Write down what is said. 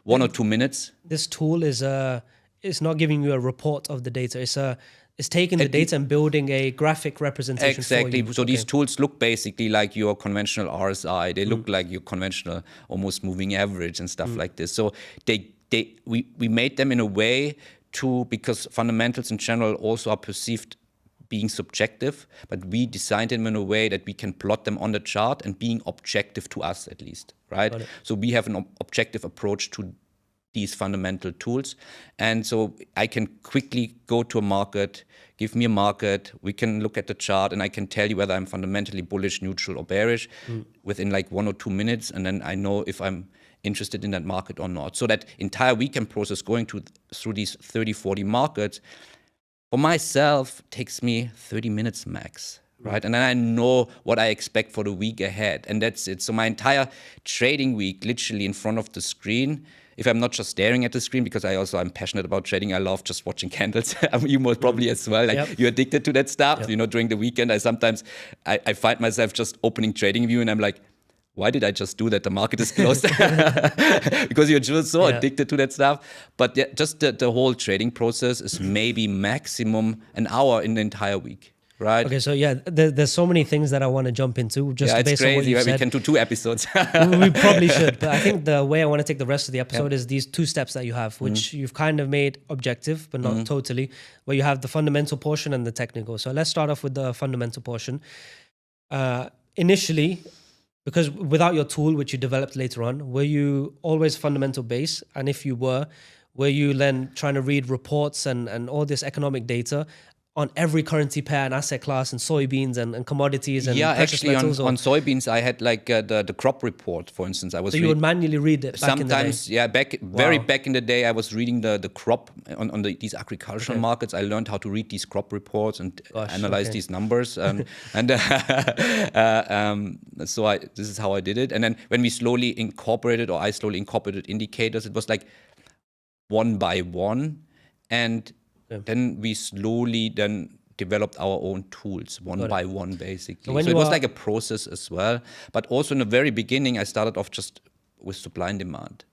1 or 2 minutes. This tool is it's not giving you a report of the data. It's taking the data and building a graphic representation. Exactly. For you. So these tools look basically like your conventional RSI. They look like your conventional almost moving average and stuff like this. So we made them in a way because fundamentals in general also are perceived being subjective, but we designed them in a way that we can plot them on the chart and being objective to us at least, right? So we have an objective approach to these fundamental tools. And so I can quickly go to a market, give me a market, we can look at the chart, and I can tell you whether I'm fundamentally bullish, neutral, or bearish within like 1 or 2 minutes, and then I know if I'm interested in that market or not. So that entire weekend process going through these 30, 40 markets, for myself, takes me 30 minutes max. Right, and then I know what I expect for the week ahead, and that's it. So my entire trading week, literally in front of the screen. If I'm not just staring at the screen, because I'm passionate about trading, I love just watching candles. You most probably as well. Like you're addicted to that stuff. You know, during the weekend, I find myself just opening TradingView, and I'm like, why did I just do that? The market is closed. Because you're just so addicted to that stuff. But just the whole trading process is maybe maximum an hour in the entire week. Right. Okay, so there's so many things that I want to jump into. Just it's based crazy. On what you said. We can do 2 episodes. We probably should, but I think the way I want to take the rest of the episode is these 2 steps that you have, which you've kind of made objective, but not totally, where you have the fundamental portion and the technical. So let's start off with the fundamental portion. Initially, because without your tool, which you developed later on, were you always fundamental base? And if you were you then trying to read reports and all this economic data on every currency pair and asset class and soybeans and commodities and precious metals? On soybeans, I had like the crop report, for instance. So you would manually read it back sometimes, in the day? Back in the day, I was reading the crop on these agricultural markets. I learned how to read these crop reports and analyze these numbers. So this is how I did it. And then when I slowly incorporated indicators, it was like one by one. And then we slowly developed our own tools one by one, basically. So it was like a process as well. But also in the very beginning, I started off just with supply and demand.